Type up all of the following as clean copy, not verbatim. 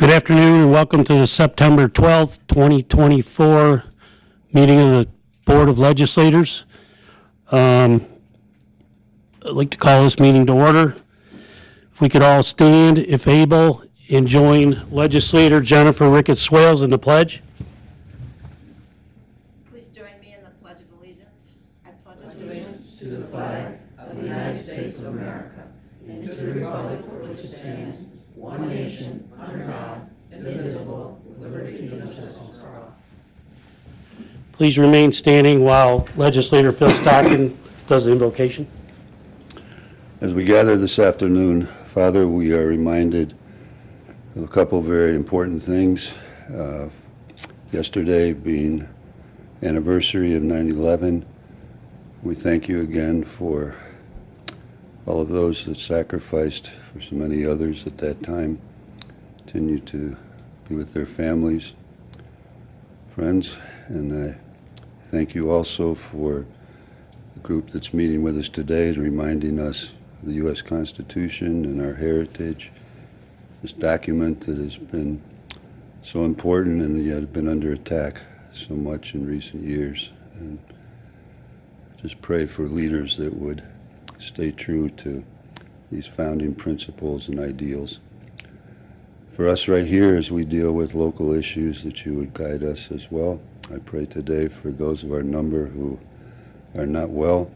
Good afternoon and welcome to the September 12th, 2024 meeting of the Board of Legislators. I'd like to call this meeting to order. If we could all stand, if able, and join Legislator Jennifer Ricketts Swales in the pledge. Please join me in the Pledge of Allegiance. I pledge allegiance to the flag of the United States of America and to the republic for which it stands, one nation, under God, indivisible, with liberty and justice for all. Please remain standing while Legislator Phil Stockton does the invocation. As we gather this afternoon, Father, we are reminded of a couple of very important things. Yesterday being anniversary of 9/11, we thank you again for all of those that sacrificed for so many others at that time. Continue to be with their families, friends, and I thank you also for the group that's meeting with us today and reminding us of the U.S. Constitution and our heritage, this document that has been so important and yet been under attack so much in recent years. And just pray for leaders that would stay true to these founding principles and ideals. For us right here, as we deal with local issues, that you would guide us as well. I pray today for those of our number who are not well,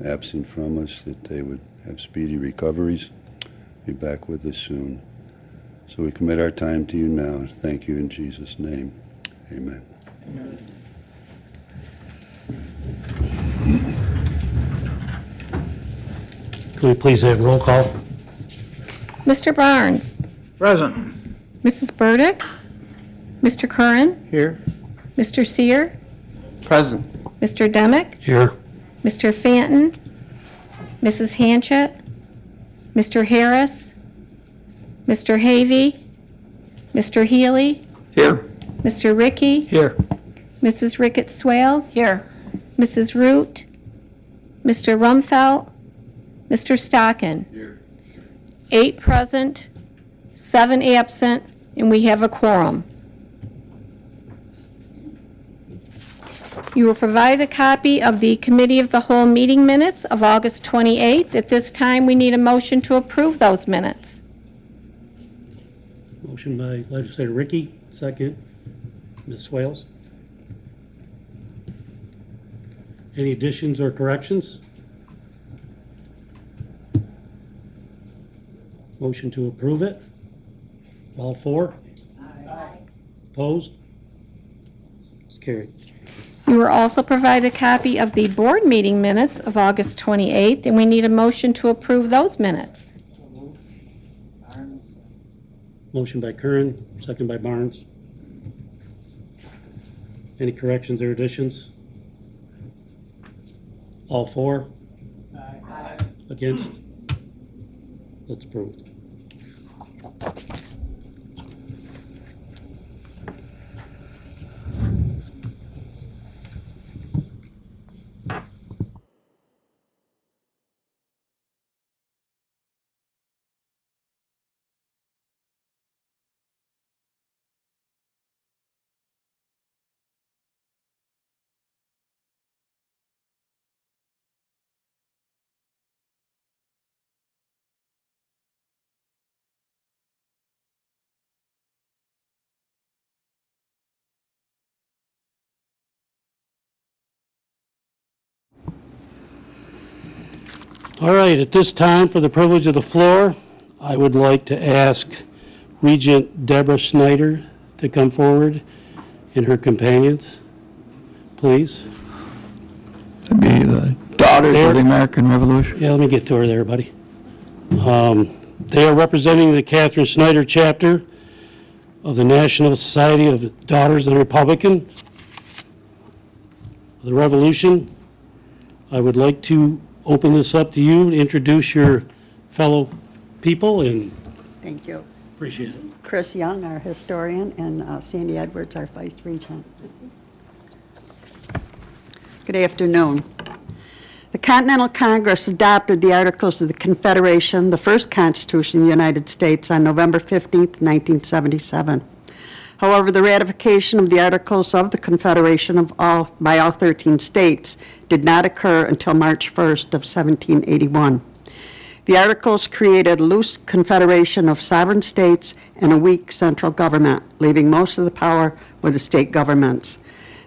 absent from us, that they would have speedy recoveries, be back with us soon. So we commit our time to you now. Thank you in Jesus' name. Amen. Amen. Can we please have roll call? Mr. Barnes. Present. Mrs. Burdick. Mr. Curran. Here. Mr. Sear. Present. Mr. Demick. Here. Mr. Fanton. Mrs. Hanchett. Mr. Harris. Mr. Havey. Mr. Healy. Here. Mr. Rickey. Here. Mrs. Ricketts Swales. Here. Mrs. Root. Mr. Rumfelt. Mr. Stockin. Here. 8 present, 7 absent, and we have a quorum. You will provide a copy of the Committee of the Whole meeting minutes of August 28th. At this time, we need a motion to approve those minutes. Motion by Legislator Rickey, second. Ms. Swales. Any additions or corrections? Motion to approve it. All four? Aye. Opposed? It's carried. You will also provide a copy of the board meeting minutes of August 28th, and we need a motion to approve those minutes. Motion by Curran, second by Barnes. Any corrections or additions? All four? Aye. Against? That's approved. All right, at this time, for the privilege of the floor, I would like to ask Regent Deborah Snyder to come forward and her companions, please. To be the daughters There. of the American Revolution. Yeah, let me get to her there, buddy. They are representing the Catherine Snyder chapter of the National Society of Daughters of the Republican. The Revolution. I would like to open this up to you, introduce your fellow people, and Thank you. appreciate it. Chris Young, our historian, and Sandy Edwards, our vice regent. Good afternoon. The Continental Congress adopted the Articles of the Confederation, the first Constitution of the United States, on November 15th, 1977. However, the ratification of the Articles of the Confederation by all 13 states did not occur until March 1st of 1781. The Articles created a loose confederation of sovereign states and a weak central government, leaving most of the power with the state governments.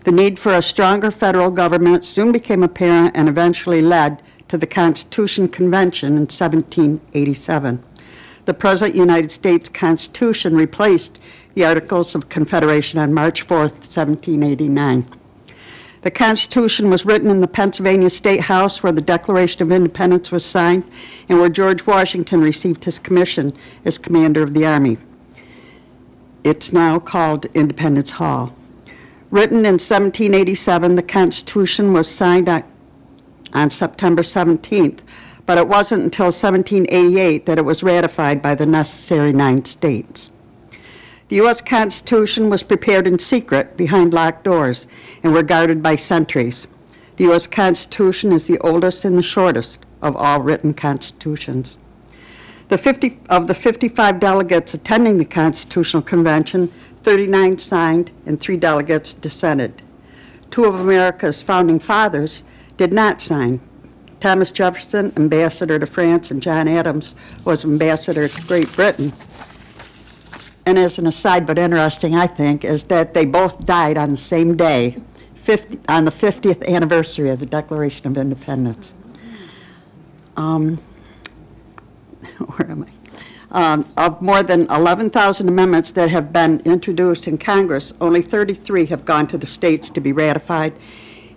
The need for a stronger federal government soon became apparent and eventually led to the Constitution Convention in 1787. The present United States Constitution replaced the Articles of Confederation on March 4th, 1789. The Constitution was written in the Pennsylvania State House, where the Declaration of Independence was signed and where George Washington received his commission as commander of the Army. It's now called Independence Hall. Written in 1787, the Constitution was signed on September 17th, but it wasn't until 1788 that it was ratified by the necessary 9 states. The U.S. Constitution was prepared in secret behind locked doors and were guarded by sentries. The U.S. Constitution is the oldest and the shortest of all written constitutions. Of the 55 delegates attending the Constitutional Convention, 39 signed and 3 delegates dissented. 2 of America's founding fathers did not sign. Thomas Jefferson, ambassador to France, and John Adams was ambassador to Great Britain. And as an aside, but interesting, I think, is that they both died on the same day, on the 50th anniversary of the Declaration of Independence. Where am I? Of more than 11,000 amendments that have been introduced in Congress, only 33 have gone to the states to be ratified,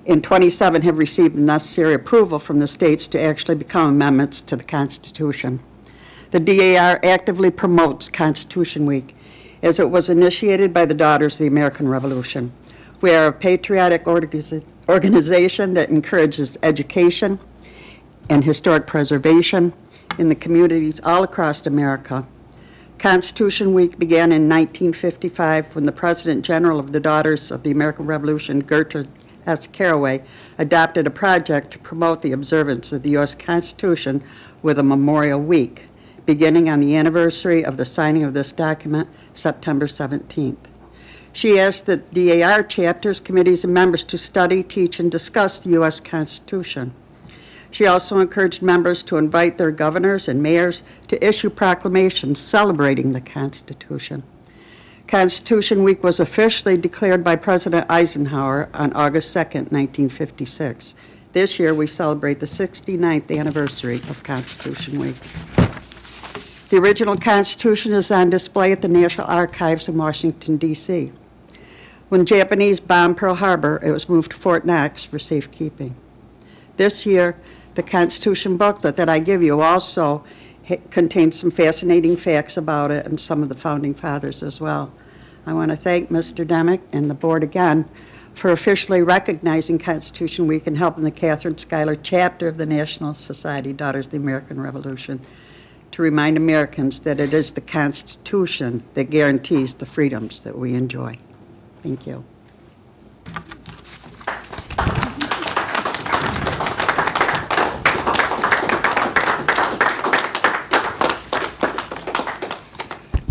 and 27 have received the necessary approval from the states to actually become amendments to the Constitution. The DAR actively promotes Constitution Week, as it was initiated by the Daughters of the American Revolution. We are a patriotic organization that encourages education and historic preservation in the communities all across America. Constitution Week began in 1955 when the President General of the Daughters of the American Revolution, Gertrude S. Caraway, adopted a project to promote the observance of the U.S. Constitution with a Memorial Week, beginning on the anniversary of the signing of this document, September 17th. She asked the DAR chapters, committees, and members to study, teach, and discuss the U.S. Constitution. She also encouraged members to invite their governors and mayors to issue proclamations celebrating the Constitution. Constitution Week was officially declared by President Eisenhower on August 2nd, 1956. This year, we celebrate the 69th anniversary of Constitution Week. The original Constitution is on display at the National Archives in Washington, D.C. When the Japanese bombed Pearl Harbor, it was moved to Fort Knox for safekeeping. This year, the Constitution booklet that I give you also contains some fascinating facts about it and some of the founding fathers as well. I want to thank Mr. Demick and the board again for officially recognizing Constitution Week and helping the Catherine Schuyler chapter of the National Society Daughters of the American Revolution to remind Americans that it is the Constitution that guarantees the freedoms that we enjoy. Thank you.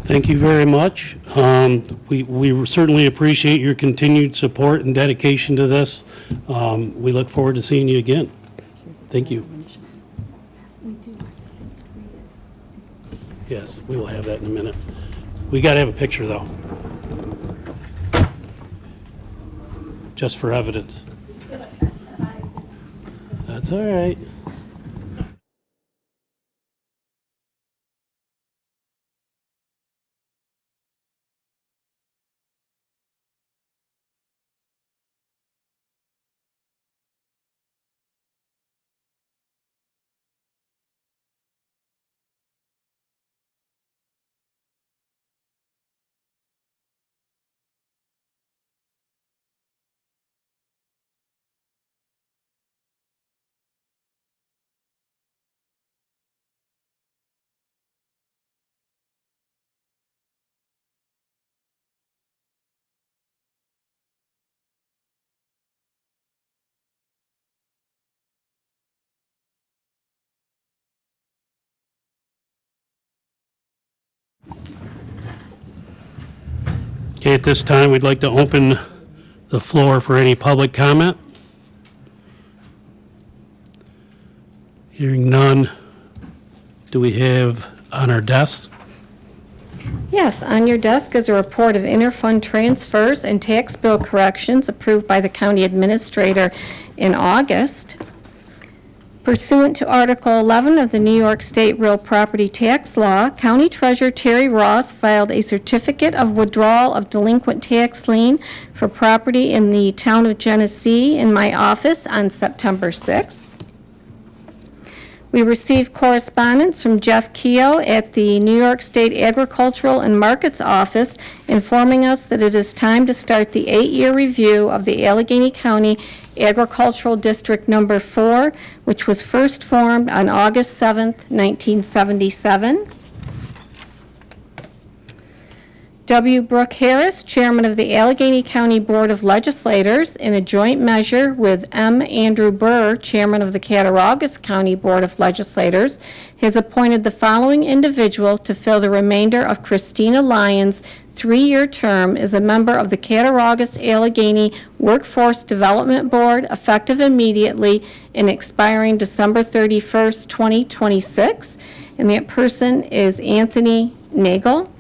Thank you very much. We certainly appreciate your continued support and dedication to this. We look forward to seeing you again. Thank you. Yes, we will have that in a minute. We got to have a picture, though. Just for evidence. That's all right. Okay, at this time, we'd like to open the floor for any public comment. Hearing none, do we have on our desks? Yes, on your desk is a report of interfund transfers and tax bill corrections approved by the county administrator in August. Pursuant to Article 11 of the New York State Real Property Tax Law, County Treasurer Terry Ross filed a certificate of withdrawal of delinquent tax lien for property in the town of Genesee in my office on September 6th. We received correspondence from Jeff Keogh at the New York State Agricultural and Markets Office informing us that it is time to start the 8-year review of the Allegheny County Agricultural District Number 4, which was first formed on August 7th, 1977. W. Brooke Harris, Chairman of the Allegheny County Board of Legislators, in a joint measure with M. Andrew Burr, Chairman of the Cattaraugus County Board of Legislators, has appointed the following individual to fill the remainder of Christina Lyons' 3-year term as a member of the Cattaraugus Allegheny Workforce Development Board, effective immediately and expiring December 31st, 2026. And that person is Anthony Nagel.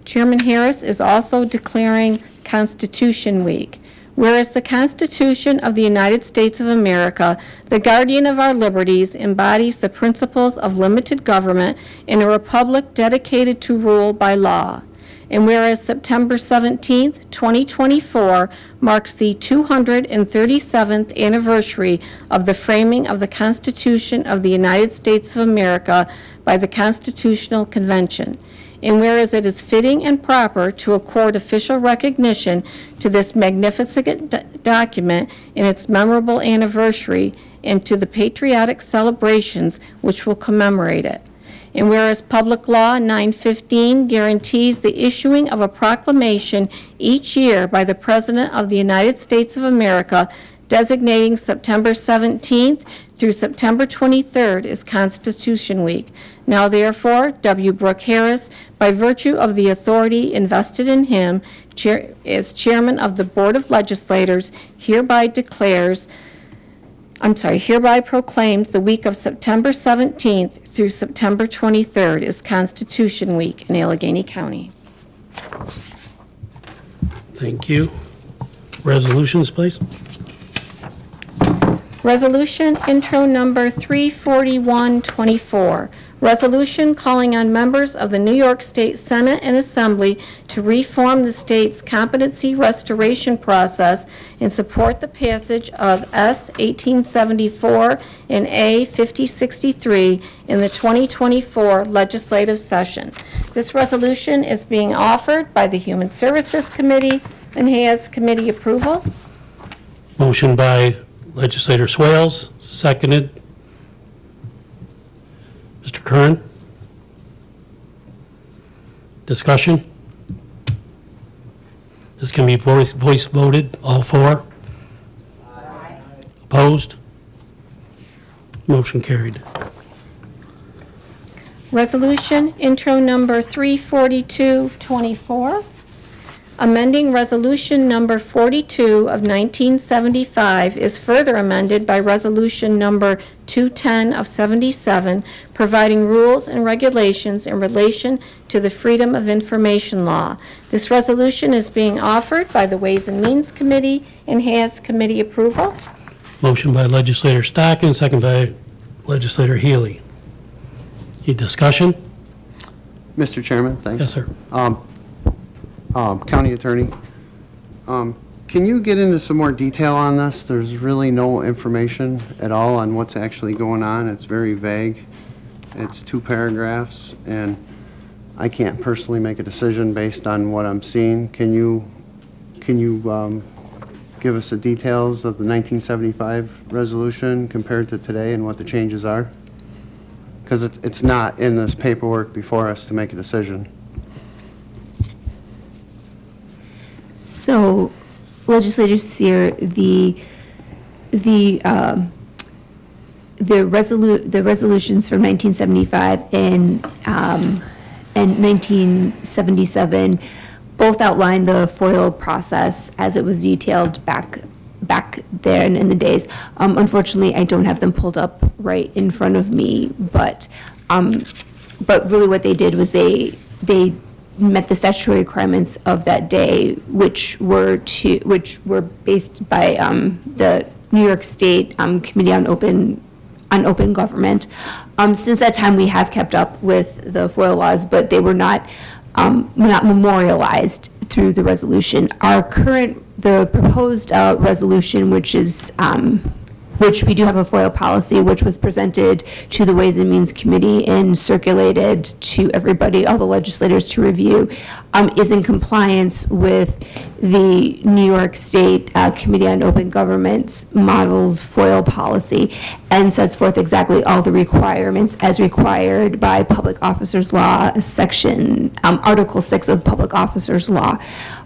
Chairman Harris is also declaring Constitution Week. Whereas the Constitution of the United States of America, the guardian of our liberties, embodies the principles of limited government in a republic dedicated to rule by law. And whereas September 17th, 2024 marks the 237th anniversary of the framing of the Constitution of the United States of America by the Constitutional Convention. And whereas it is fitting and proper to accord official recognition to this magnificent document in its memorable anniversary and to the patriotic celebrations which will commemorate it. And whereas Public Law 915 guarantees the issuing of a proclamation each year by the President of the United States of America designating September 17th through September 23rd as Constitution Week. Now therefore, W. Brooke Harris, by virtue of the authority invested in him as Chairman of the Board of Legislators, hereby proclaims the week of September 17th through September 23rd as Constitution Week in Allegheny County. Thank you. Resolutions, please. Resolution intro number 34124. Resolution calling on members of the New York State Senate and Assembly to reform the state's competency restoration process and support the passage of S. 1874 and A. 5063 in the 2024 legislative session. This resolution is being offered by the Human Services Committee and has committee approval. Motion by Legislator Swales, seconded. Mr. Curran? Discussion? This can be voice voted, all four? Aye. Opposed? Motion carried. Resolution intro number 34224. Amending Resolution Number 42 of 1975 is further amended by Resolution Number 210 of 77, providing rules and regulations in relation to the Freedom of Information Law. This resolution is being offered by the Ways and Means Committee and has committee approval. Motion by Legislator Stocking, second by Legislator Healy. Any discussion? Mr. Chairman, thanks. Yes, sir. County Attorney, can you get into some more detail on this? There's really no information at all on what's actually going on. It's very vague. It's 2 paragraphs, and I can't personally make a decision based on what I'm seeing. Can you give us the details of the 1975 resolution compared to today and what the changes are? Because it's not in this paperwork before us to make a decision. So, Legislator Sear, the resolutions from 1975 and and 1977 both outline the FOIL process as it was detailed back there in the days. Unfortunately, I don't have them pulled up right in front of me, but really what they did was they met the statutory requirements of that day, which were based by the New York State Committee on Open Government. Since that time, we have kept up with the FOIL laws, but they were not memorialized through the resolution. The proposed resolution, which we do have a FOIL policy, which was presented to the Ways and Means Committee and circulated to everybody, all the legislators to review, is in compliance with the New York State Committee on Open Government's models FOIL policy, and sets forth exactly all the requirements as required by Public Officers Law, Article 6 of Public Officers Law.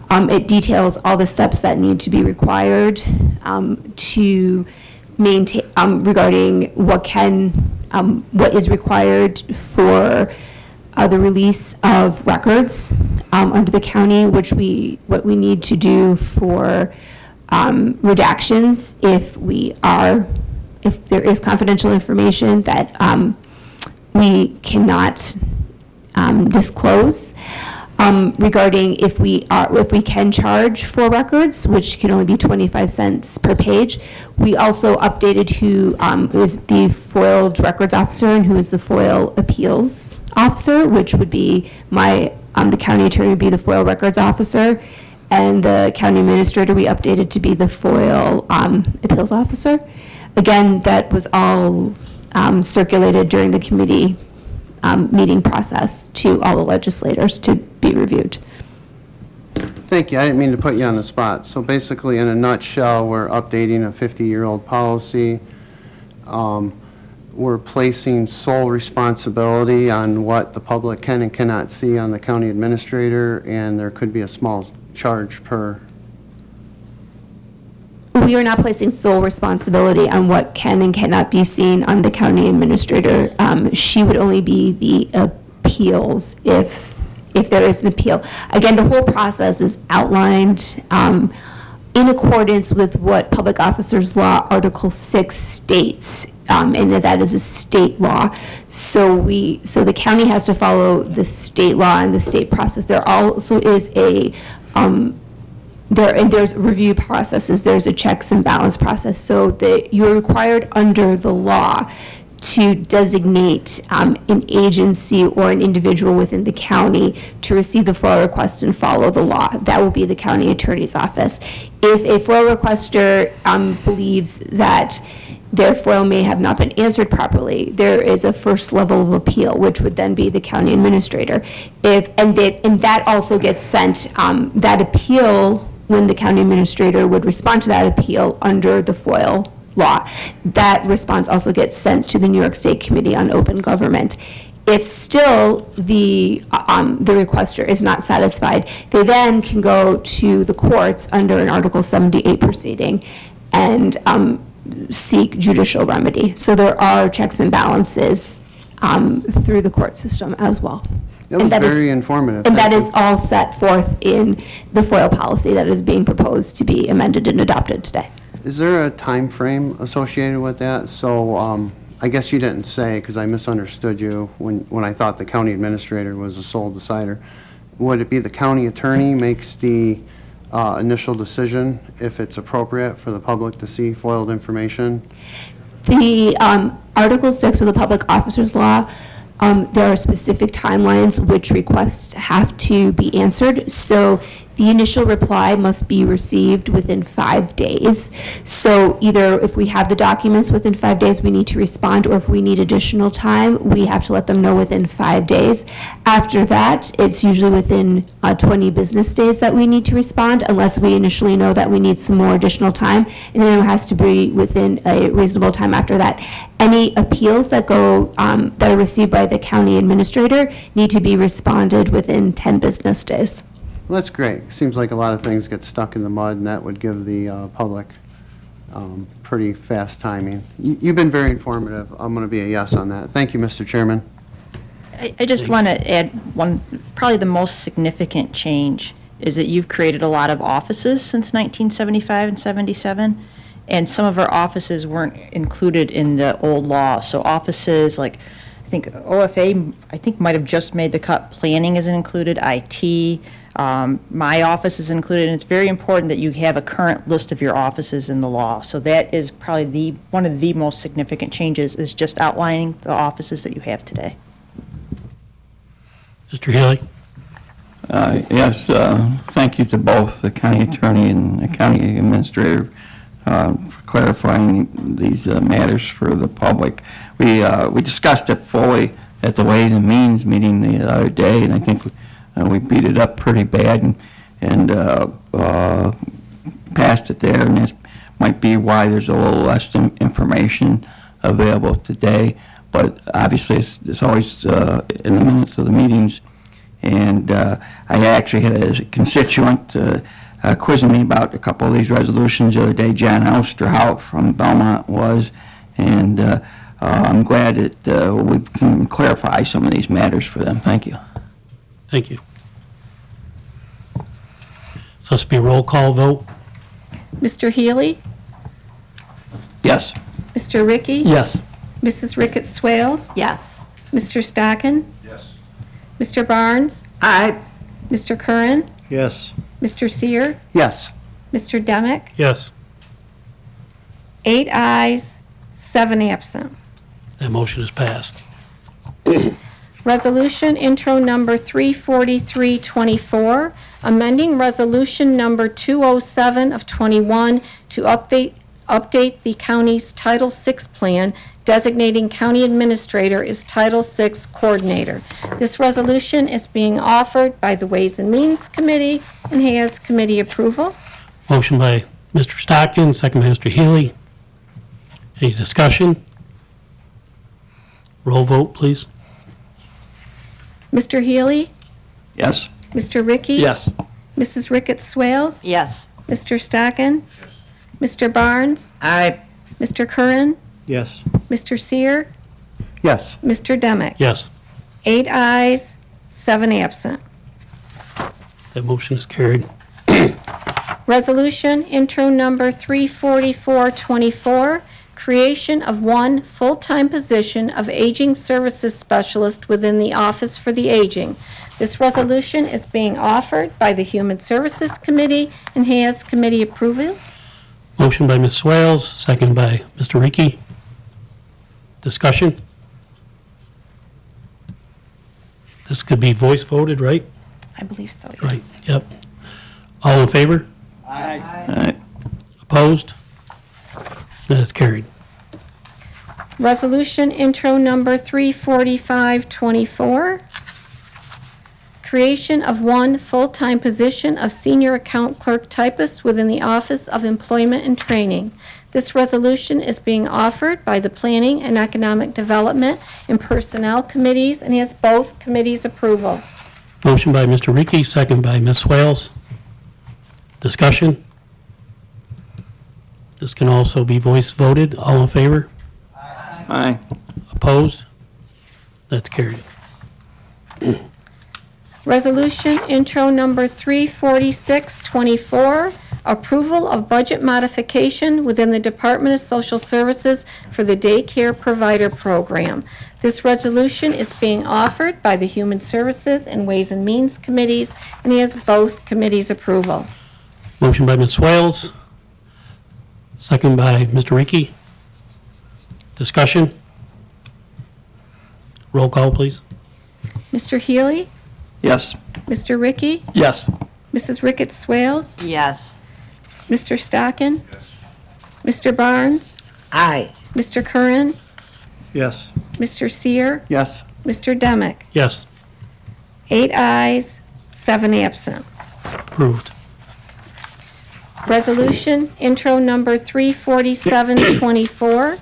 It details all the steps that need to be required to maintain, regarding what is required for the release of records under the county, what we need to do for redactions if there is confidential information that we cannot disclose. Regarding if we can charge for records, which can only be 25 cents per page. We also updated who is the FOIL records officer and who is the FOIL appeals officer, which would be the county attorney would be the FOIL records officer, and the county administrator we updated to be the FOIL appeals officer. Again, that was all circulated during the committee meeting process to all the legislators to be reviewed. Thank you. I didn't mean to put you on the spot. So basically, in a nutshell, we're updating a 50-year-old policy. We're placing sole responsibility on what the public can and cannot see on the county administrator, and there could be a small charge per. We are not placing sole responsibility on what can and cannot be seen on the county administrator. She would only be the appeals if there is an appeal. Again, the whole process is outlined in accordance with what Public Officers Law Article 6 states, and that is a state law. So the county has to follow the state law and the state process. There also is there's review processes, there's a checks and balance process, so that you're required under the law to designate an agency or an individual within the county to receive the FOIL request and follow the law. That will be the county attorney's office. If a FOIL requester believes that their FOIL may have not been answered properly, there is a first level of appeal, which would then be the county administrator. And that also gets sent, that appeal, when the county administrator would respond to that appeal under the FOIL law, that response also gets sent to the New York State Committee on Open Government. If still the requester is not satisfied, they then can go to the courts under an Article 78 proceeding and seek judicial remedy. So there are checks and balances through the court system as well. That was very informative. And Thank that you. is all set forth in the FOIL policy that is being proposed to be amended and adopted today. Is there a time frame associated with that? So I guess you didn't say, because I misunderstood you when I thought the county administrator was the sole decider. Would it be the county attorney makes the initial decision if it's appropriate for the public to see FOILed information? The Article 6 of the Public Officers Law, there are specific timelines which requests have to be answered. So the initial reply must be received within 5 days. So either if we have the documents within 5 days, we need to respond, or if we need additional time, we have to let them know within 5 days. After that, it's usually within 20 business days that we need to respond, unless we initially know that we need some more additional time, and then it has to be within a reasonable time after that. Any appeals that go, that are received by the county administrator need to be responded within 10 business days. Well, that's great. Seems like a lot of things get stuck in the mud, and that would give the public pretty fast timing. You've been very informative. I'm going to be a yes on that. Thank you, Mr. Chairman. I just want to add one, probably the most significant change is that you've created a lot of offices since 1975 and 77, and some of our offices weren't included in the old law. So offices like, I think OFA, I think might have just made the cut. Planning isn't included, IT, my office is included, and it's very important that you have a current list of your offices in the law. So that is probably one of the most significant changes, is just outlining the offices that you have today. Mr. Healy? Yes, thank you to both the county attorney and the county administrator for clarifying these matters for the public. We discussed it fully at the Ways and Means meeting the other day, and I think we beat it up pretty bad and passed it there, and that might be why there's a little less information available today. But obviously, it's always in the minutes of the meetings. And I actually had a constituent quizzing me about a couple of these resolutions the other day. John Osterhout from Belmont was. And I'm glad that we can clarify some of these matters for them. Thank you. Thank you. So this will be a roll call vote? Mr. Healy? Yes. Mr. Ricky? Yes. Mrs. Ricketts Swales? Yes. Mr. Stockin? Yes. Mr. Barnes? Aye. Mr. Curran? Yes. Mr. Seer? Yes. Mr. Demick? Yes. 8 ayes, 7 absent. That motion is passed. Resolution intro number 34324, amending resolution number 207 of 21 to update the county's Title VI plan, designating county administrator as Title VI coordinator. This resolution is being offered by the Ways and Means Committee and has committee approval. Motion by Mr. Stockton, second by Mr. Healy. Any discussion? Roll vote, please. Mr. Healy? Yes. Mr. Ricky? Yes. Mrs. Ricketts Swales? Yes. Mr. Stockin? Mr. Barnes? Aye. Mr. Curran? Yes. Mr. Seer? Yes. Mr. Demick? Yes. 8 ayes, 7 absent. That motion is carried. Resolution intro number 34424, creation of one full-time position of Aging Services Specialist within the Office for the Aging. This resolution is being offered by the Human Services Committee and has committee approval. Motion by Ms. Swales, second by Mr. Ricky. Discussion? This could be voice voted, right? I believe so, Right, yes. yep. All in favor? All right. Opposed? That is carried. Resolution intro number 34524, creation of one full-time position of senior account clerk typist within the Office of Employment and Training. This resolution is being offered by the Planning and Economic Development and Personnel Committees and has both committees' approval. Motion by Mr. Ricky, second by Ms. Swales. Discussion? This can also be voice voted. All in favor? Aye. Opposed? That's carried. Resolution intro number 34624, approval of budget modification within the Department of Social Services for the Daycare Provider Program. This resolution is being offered by the Human Services and Ways and Means Committees and has both committees' approval. Motion by Ms. Swales, second by Mr. Ricky. Discussion? Roll call, please. Mr. Healy? Yes. Mr. Ricky? Yes. Mrs. Ricketts Swales? Yes. Mr. Stockin? Mr. Barnes? Aye. Mr. Curran? Yes. Mr. Seer? Yes. Mr. Demick? Yes. 8 ayes, 7 absent. Approved. Resolution intro number 34724,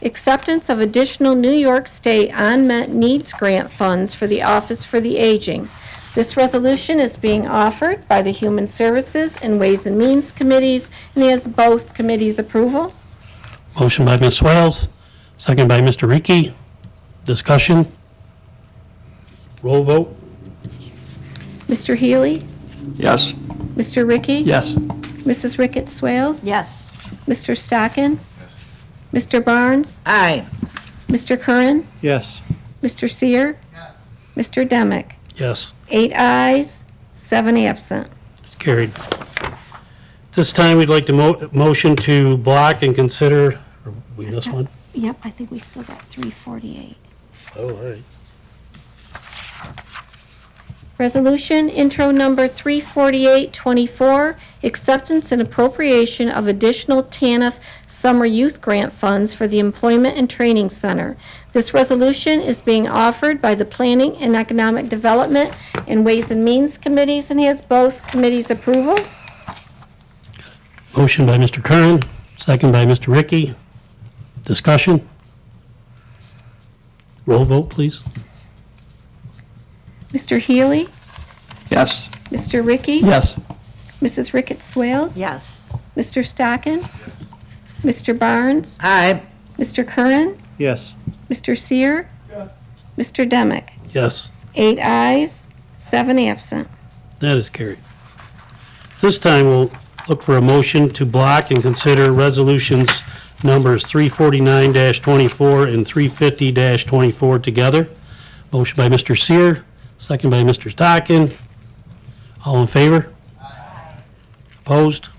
acceptance of additional New York State unmet needs grant funds for the Office for the Aging. This resolution is being offered by the Human Services and Ways and Means Committees and has both committees' approval. Motion by Ms. Swales, second by Mr. Ricky. Discussion? Roll vote? Mr. Healy? Yes. Mr. Ricky? Yes. Mrs. Ricketts Swales? Yes. Mr. Stockin? Mr. Barnes? Aye. Mr. Curran? Yes. Mr. Seer? Mr. Demick? Yes. 8 ayes, 7 absent. Carried. This time, we'd like to motion to block and consider, or we missed one? Yep, I think we still got 348. Oh, all right. Resolution intro number 34824, acceptance and appropriation of additional TANF summer youth grant funds for the Employment and Training Center. This resolution is being offered by the Planning and Economic Development and Ways and Means Committees and has both committees' approval. Motion by Mr. Curran, second by Mr. Ricky. Discussion? Roll vote, please. Mr. Healy? Yes. Mr. Ricky? Yes. Mrs. Ricketts Swales? Yes. Mr. Stockin? Mr. Barnes? Aye. Mr. Curran? Yes. Mr. Seer? Mr. Demick? Yes. 8 ayes, 7 absent. That is carried. This time, we'll look for a motion to block and consider resolutions numbers 349-24 and 350-24 together. Motion by Mr. Seer, second by Mr. Stockin. All in favor? Opposed?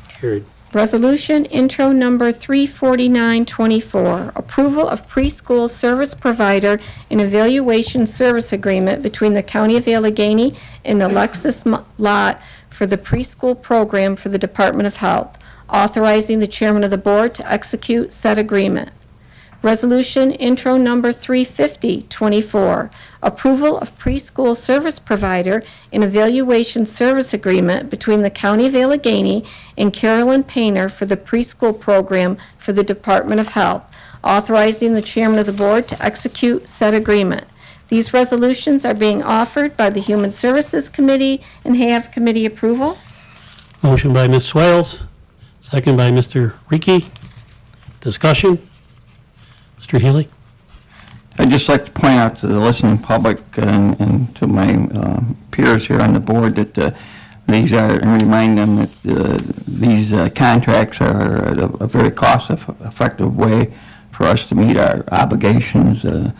Carried. Resolution intro number 34924, approval of preschool service provider and evaluation service agreement between the County of Allegheny and Alexis Lot for the preschool program for the Department of Health, authorizing the chairman of the board to execute said agreement. Resolution intro number 35024, approval of preschool service provider and evaluation service agreement between the County of Allegheny and Carolyn Painter for the preschool program for the Department of Health, authorizing the chairman of the board to execute said agreement. These resolutions are being offered by the Human Services Committee and have committee approval. Motion by Ms. Swales, second by Mr. Ricky. Discussion? Mr. Healy? I'd just like to point out to the listening public and to my peers here on the board that these are, and remind them that these contracts are a very cost-effective way for us to meet our obligations of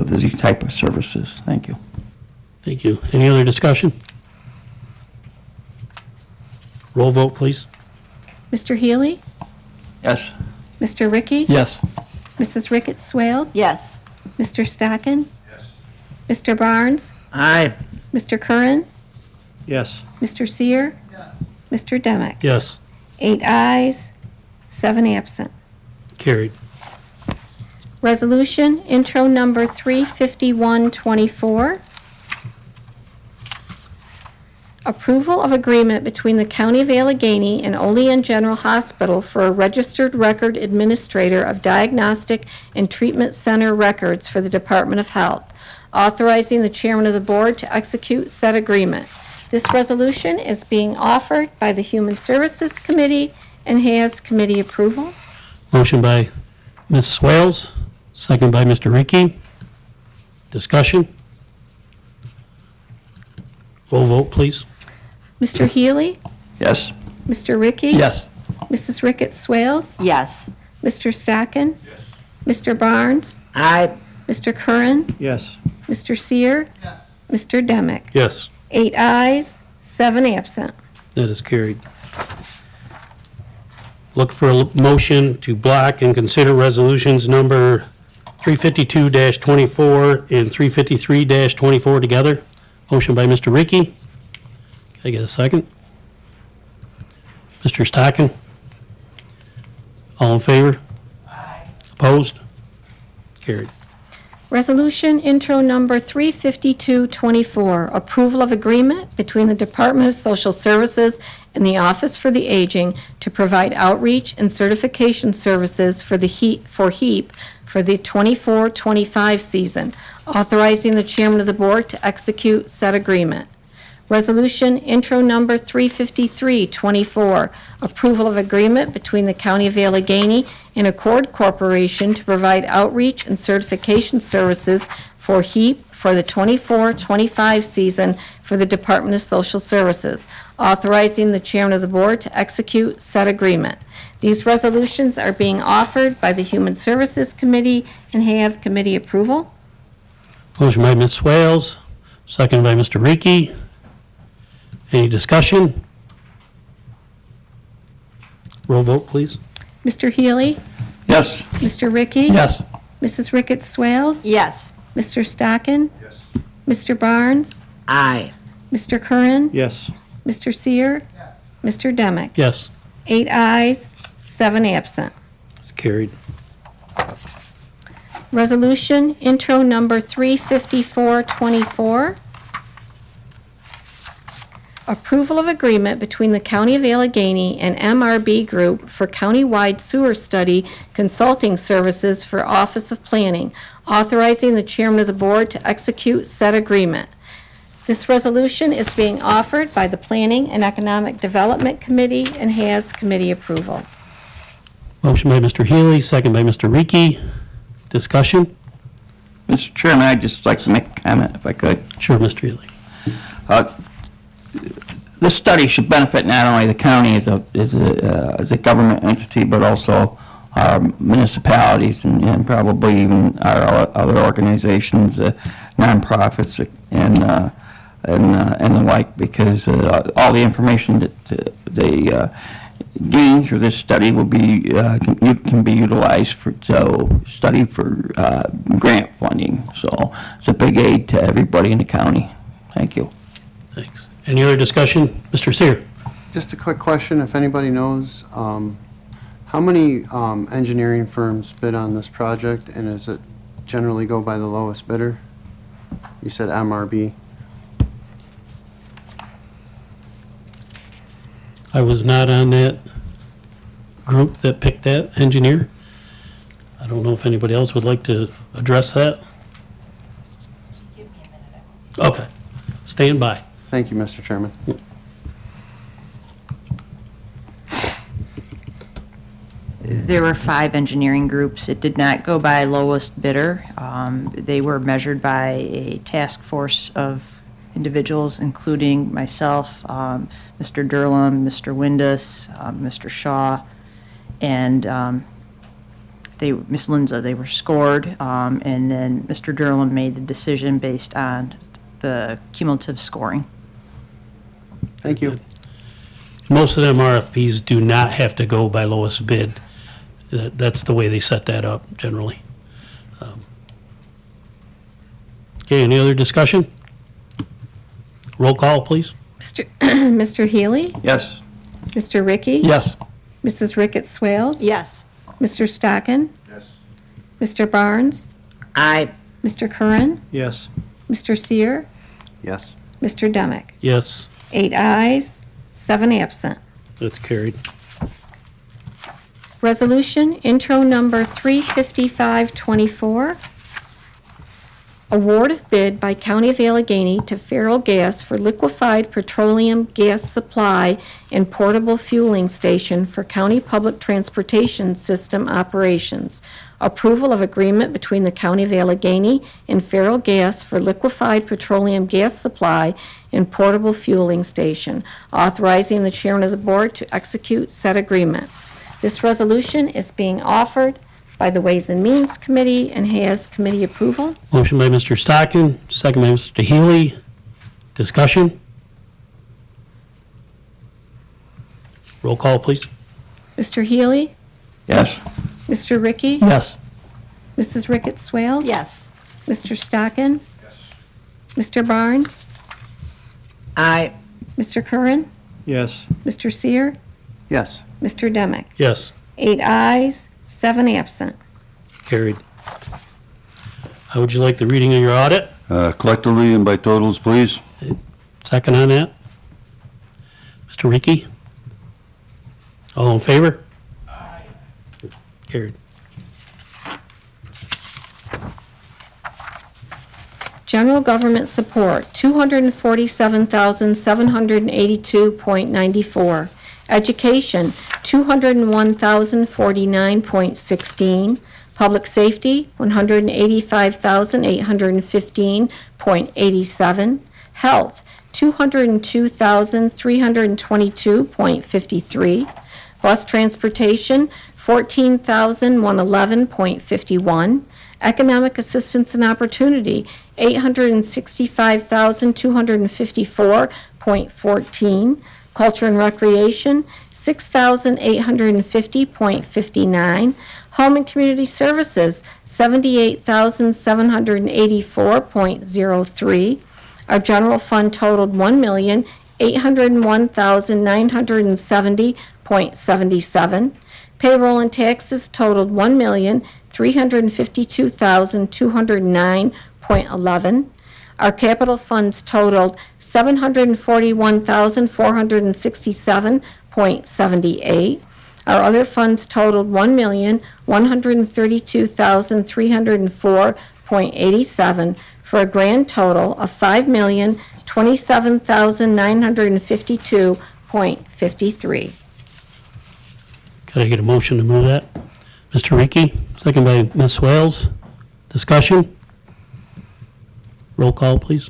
these type of services. Thank you. Thank you. Any other discussion? Roll vote, please. Mr. Healy? Yes. Mr. Ricky? Yes. Mrs. Ricketts Swales? Yes. Mr. Stockin? Mr. Barnes? Aye. Mr. Curran? Yes. Mr. Seer? Mr. Demick? Yes. 8 ayes, 7 absent. Carried. Resolution intro number 35124. Approval of agreement between the County of Allegheny and Olean General Hospital for a registered record administrator of diagnostic and treatment center records for the Department of Health, authorizing the chairman of the board to execute said agreement. This resolution is being offered by the Human Services Committee and has committee approval. Motion by Ms. Swales, second by Mr. Ricky. Discussion? Roll vote, please. Mr. Healy? Yes. Mr. Ricky? Yes. Mrs. Ricketts Swales? Yes. Mr. Stockin? Mr. Barnes? Aye. Mr. Curran? Yes. Mr. Seer? Mr. Demick? Yes. 8 ayes, 7 absent. That is carried. Look for a motion to block and consider resolutions number 352-24 and 353-24 together. Motion by Mr. Ricky. Can I get a second? Mr. Stockin? All in favor? Opposed? Carried. Resolution intro number 35224, approval of agreement between the Department of Social Services and the Office for the Aging to provide outreach and certification services for HEAP for the 24-25 season, authorizing the chairman of the board to execute said agreement. Resolution intro number 35324, approval of agreement between the County of Allegheny and Accord Corporation to provide outreach and certification services for HEAP for the 24-25 season for the Department of Social Services, authorizing the chairman of the board to execute said agreement. These resolutions are being offered by the Human Services Committee and have committee approval. Motion by Ms. Swales, second by Mr. Ricky. Any discussion? Roll vote, please. Mr. Healy? Yes. Mr. Ricky? Yes. Mrs. Ricketts Swales? Yes. Mr. Stockin? Yes. Mr. Barnes? Aye. Mr. Curran? Yes. Mr. Seer? Mr. Demick? Yes. 8 ayes, 7 absent. It's carried. Resolution intro number 35424. Approval of agreement between the County of Allegheny and MRB Group for countywide sewer study consulting services for Office of Planning, authorizing the chairman of the board to execute said agreement. This resolution is being offered by the Planning and Economic Development Committee and has committee approval. Motion by Mr. Healy, second by Mr. Ricky. Discussion? Mr. Chairman, I'd just like to make a comment if I could. Sure, Mr. Healy. This study should benefit not only the county as a government entity, but also our municipalities and probably even our other organizations, nonprofits, and the like, because all the information that they gain through this study will be can be utilized for study for grant funding. So it's a big aid to everybody in the county. Thank you. Thanks. Any other discussion? Mr. Seer? Just a quick question, if anybody knows, how many engineering firms bid on this project, and does it generally go by the lowest bidder? You said MRB. I was not on that group that picked that engineer. I don't know if anybody else would like to address that. Okay. Stand by. Thank you, Mr. Chairman. There were 5 engineering groups. It did not go by lowest bidder. They were measured by a task force of individuals, including myself, Mr. Durlam, Mr. Windus, Mr. Shaw, and Ms. Linza. They were scored, and then Mr. Durlam made the decision based on the cumulative scoring. Thank you. Most of them RFPs do not have to go by lowest bid. That's the way they set that up generally. Okay, any other discussion? Roll call, please. Mr. Healy? Yes. Mr. Ricky? Yes. Mrs. Ricketts Swales? Yes. Mr. Stockin? Yes. Mr. Barnes? Aye. Mr. Curran? Yes. Mr. Seer? Yes. Mr. Demick? Yes, 8 ayes, 7 absent. that's carried. Resolution intro number 35524. Award of bid by County of Allegheny to Feral Gas for liquefied petroleum gas supply and portable fueling station for county public transportation system operations. Approval of agreement between the County of Allegheny and Feral Gas for liquefied petroleum gas supply and portable fueling station. Authorizing the chairman of the board to execute said agreement. This resolution is being offered by the Ways and Means Committee and has committee approval. Motion by Mr. Stockin, second by Mr. Healy. Discussion? Roll call, please. Mr. Healy? Yes. Mr. Ricky? Yes. Mrs. Ricketts Swales? Yes. Mr. Stockin? Mr. Barnes? Aye. Mr. Curran? Yes. Mr. Seer? Yes. Mr. Demick? Yes, 8 ayes, 7 absent. carried. How would you like the reading of your audit? Collectively and by totals, please. Second on that? Mr. Ricky? All in favor? Aye. Carried. General government support, $247,782.94. Education, $201,049.16. Public safety, $185,815.87. Health, $202,322.53. Bus transportation, $14,111.51. Economic assistance and opportunity, $865,254.14. Culture and recreation, $6,850.59. Home and community services, $78,784.03. Our general fund totaled $1,801,970.77. Payroll and taxes totaled $1,352,209.11. Our capital funds totaled $741,467.78. Our other funds totaled $1,132,304.87 for a grand total of $5,027,952.53. Could I get a motion to move that? Mr. Ricci, second by Ms. Swales. Discussion? Roll call, please.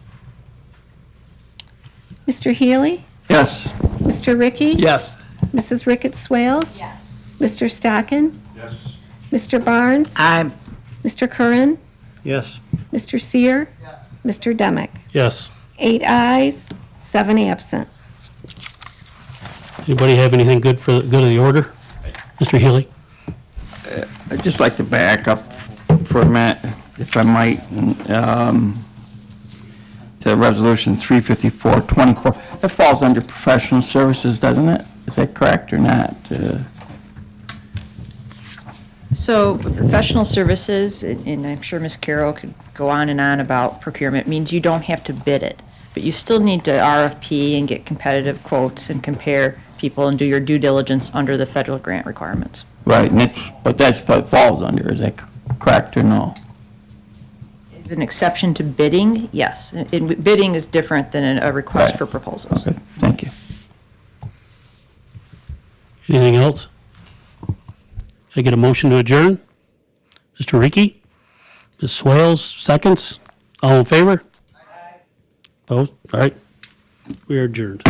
Mr. Healy? Yes. Mr. Ricky? Yes. Mrs. Ricketts Swales? Yes. Mr. Stockin? Yes. Mr. Barnes? Aye. Mr. Curran? Yes. Mr. Seer? Mr. Demick? Yes. 8 ayes, 7 absent. Anybody have anything good for the good of the order? Mr. Healy? I'd just like to back up for a minute, if I might, to Resolution 35424. That falls under professional services, doesn't it? Is that correct or not? So professional services, and I'm sure Ms. Carroll could go on and on about procurement, means you don't have to bid it, but you still need to RFP and get competitive quotes and compare people and do your due diligence under the federal grant requirements. Right, and but that's what it falls under, is that correct or no? Is an exception to bidding? Yes. Bidding is different than a request Right. for proposals. Okay, thank you. Anything else? I get a motion to adjourn? Mr. Ricci? Ms. Swales, seconds? All in favor? Opposed? All right. We are adjourned.